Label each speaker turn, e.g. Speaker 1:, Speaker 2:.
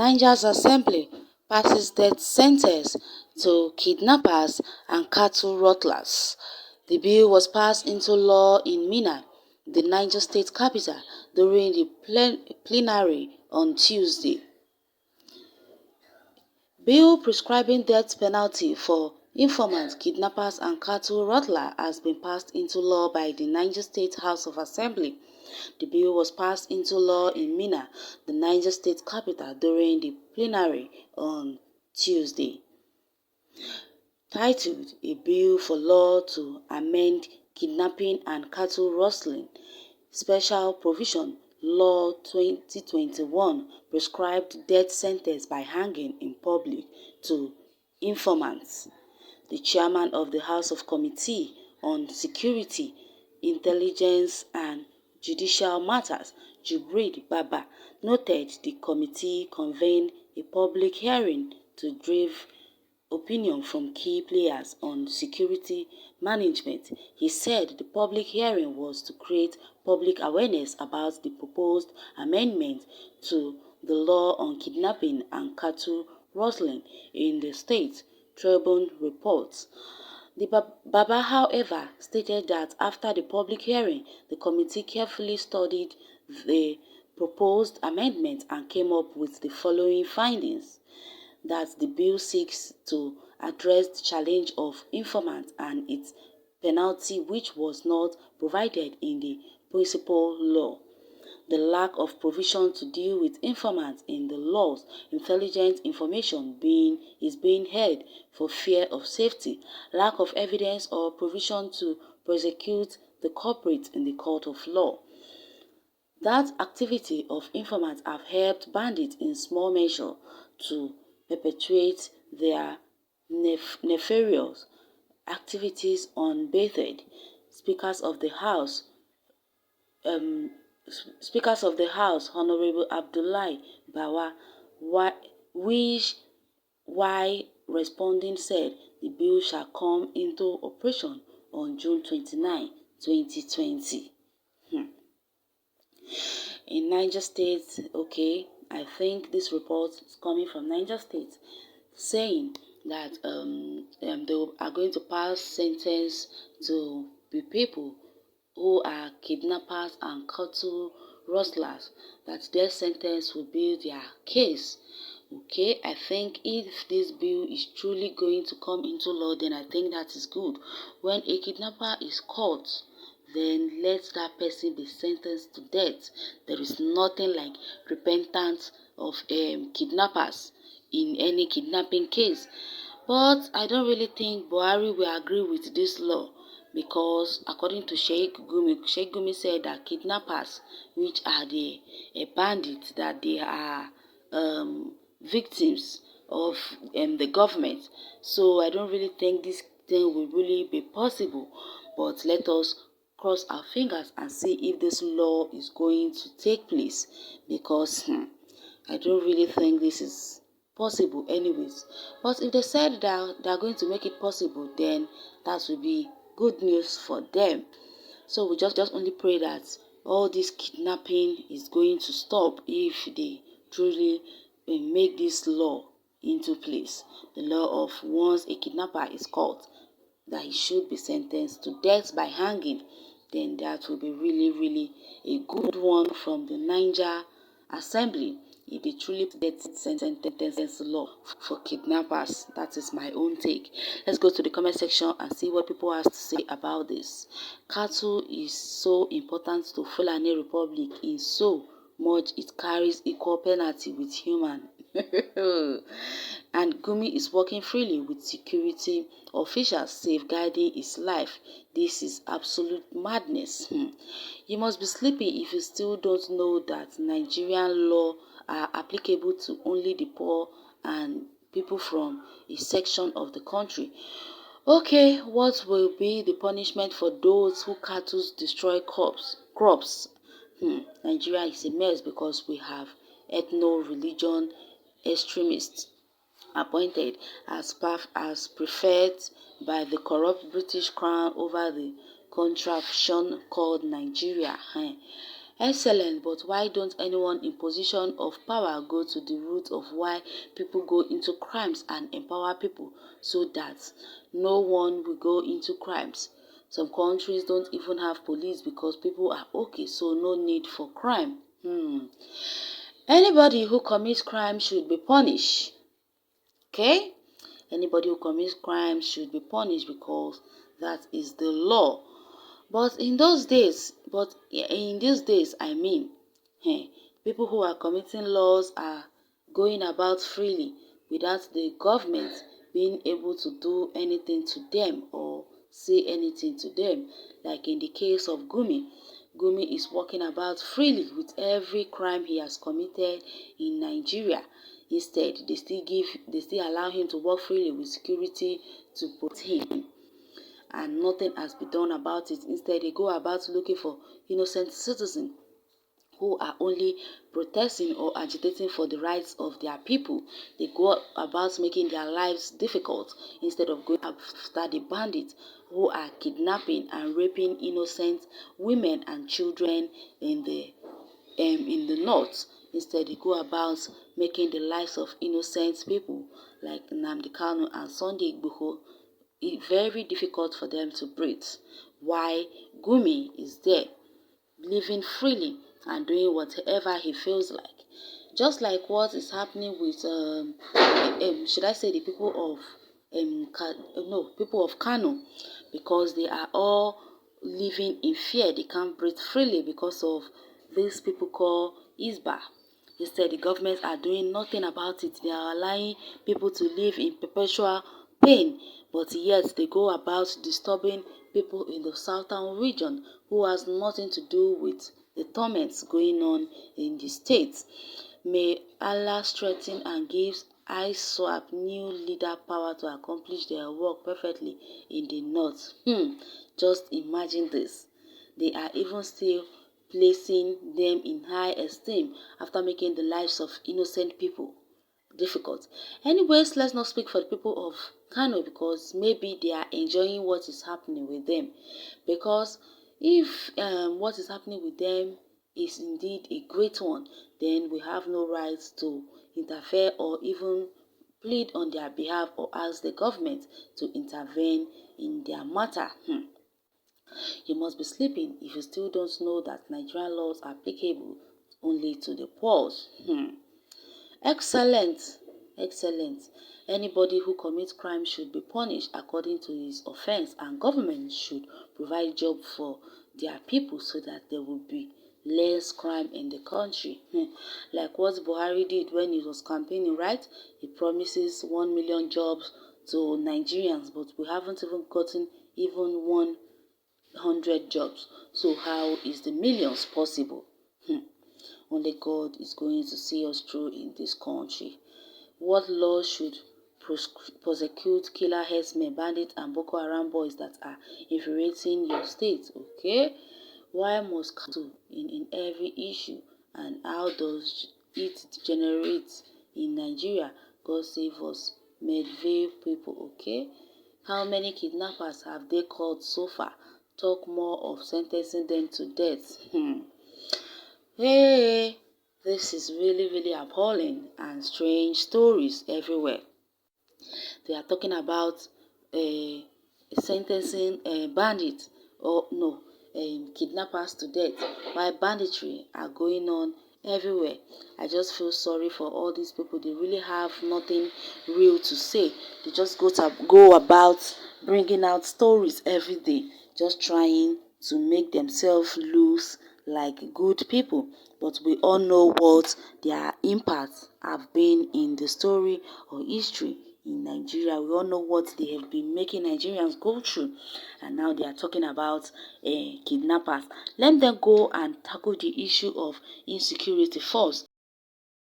Speaker 1: Niger's assembly passes death sentence to kidnappers and cattle rustlers. The bill was passed into law in Minna, the Niger state capital, during the plenary on Tuesday. Bill prescribing death penalty for informants, kidnappers and cattle rustlers has been passed into law by the Niger State House of Assembly. The bill was passed into law in Minna, the Niger State capital, during the plenary on Tuesday. Titled A Bill for Law to Amend Kidnapping and Cattle Rustling, Special Provision Law 2021 prescribed death sentence by hanging in public to informants. The chairman of the House of Committee on Security, Intelligence and Judicial Matters, Jubril Baba, noted the committee convened a public hearing to give opinion from key players on security management. He said the public hearing was to create public awareness about the proposed amendment to the law on kidnapping and cattle rustling in the state, Tribune reports. Baba, however, stated that after the public hearing, the committee carefully studied the proposed amendment and came up with the following findings: that the bill seeks to address the challenge of informants and its penalty, which was not provided in the principal law. The lack of provision to deal with informants in the laws, intelligence information is being held for fear of safety, lack of evidence or provision to prosecute the culprit in the court of law. That activity of informants have helped bandits in small measure to perpetuate their nefarious activities unabated. Speakers of the House, Honorable Abdullahi Bawa, while responding, said the bill shall come into operation on June 29, 2020. In Niger State, okay, I think this report is coming from Niger State, saying that they are going to pass sentence to the people who are kidnappers and cattle rustlers, that their sentence will be their case. Okay, I think if this bill is truly going to come into law, then I think that is good. When a kidnapper is caught, then let that person be sentenced to death. There is nothing like repentance of kidnappers in any kidnapping case. But I don't really think Buhari will agree with this law, because according to Sheikh Gumi said that kidnappers, which are the bandits, that they are victims of the government. So I don't really think this thing will really be possible. But let us cross our fingers and see if this law is going to take place, because I don't really think this is possible anyways. But if they said that they are going to make it possible, then that will be good news for them. So we just only pray that all this kidnapping is going to stop if they truly make this law into place. The law of once a kidnapper is caught, that he should be sentenced to death by hanging, then that will be really a good one from the Niger Assembly. If they truly death sentence law for kidnappers. That is my own take. Let's go to the comment section and see what people have to say about this. Cattle is so important to Fulani Republic in so much it carries equal penalty with human. And Gumi is working freely with security officials safeguarding his life. This is absolute madness. You must be sleepy if you still don't know that Nigerian law are applicable to only the poor and people from a section of the country. Okay, what will be the punishment for those who cattle destroy crops? Nigeria is a mess because we have ethno-religion extremists appointed as preferred by the corrupt British Crown over the contraption called Nigeria. Excellent, but why don't anyone in position of power go to the root of why people go into crimes and empower people so that no one will go into crimes? Some countries don't even have police because people are okay, so no need for crime. Anybody who commits crime should be punished. Okay? Anybody who commits crime should be punished because that is the law. But in these days, I mean, people who are committing laws are going about freely without the government being able to do anything to them or say anything to them. Like in the case of Gumi. Gumi is walking about freely with every crime he has committed in Nigeria. Instead, they still allow him to walk freely with security to protect him, and nothing has been done about it. Instead, they go about looking for innocent citizens who are only protesting or agitating for the rights of their people. They go about making their lives difficult instead of going after the bandits who are kidnapping and raping innocent women and children in the north. Instead, they go about making the lives of innocent people like Nnamdi Kanu and Sunday Igboho very difficult for them to breathe. Why Gumi is there, living freely and doing whatever he feels like. Just like what is happening with, should I say the people of Kano, because they are all living in fear. They can't breathe freely because of these people called Isba. Instead, the government are doing nothing about it. They are allowing people to live in perpetual pain, but yet they go about disturbing people in the southern region who has nothing to do with the torments going on in the states. May Allah strengthen and give ISWAP new leader power to accomplish their work perfectly in the north. Just imagine this. They are even still placing them in high esteem after making the lives of innocent people difficult. Anyways, let's not speak for the people of Kano because maybe they are enjoying what is happening with them. Because if what is happening with them is indeed a great one, then we have no right to interfere or even plead on their behalf or ask the government to intervene in their matter. You must be sleeping if you still don't know that Nigerian laws are applicable only to the poor. Excellent. Excellent. Anybody who commits crime should be punished according to his offense, and government should provide job for their people so that there will be less crime in the country. Like what Buhari did when he was campaigning, right? He promises 1 million jobs to Nigerians, but we haven't even gotten even 100 jobs. So how is the millions possible? Only God is going to see us through in this country. What laws should prosecute killer herdsmen, bandits, and Boko Haram boys that are infuriating your state? Okay? Why must cattle in every issue? And how does it degenerate in Nigeria? God save us. Medvay people, okay? How many kidnappers have they caught so far? Talk more of sentencing them to death. Hey, this is really, really appalling and strange stories everywhere. They are talking about sentencing bandits or no, kidnappers to death, while banditry are going on everywhere. I just feel sorry for all these people. They really have nothing real to say. They just go about bringing out stories every day, just trying to make themselves look like good people. But we all know what their impacts have been in the story or history in Nigeria. We all know what they have been making Nigerians go through, and now they are talking about kidnappers. Let them go and tackle the issue of insecurity first.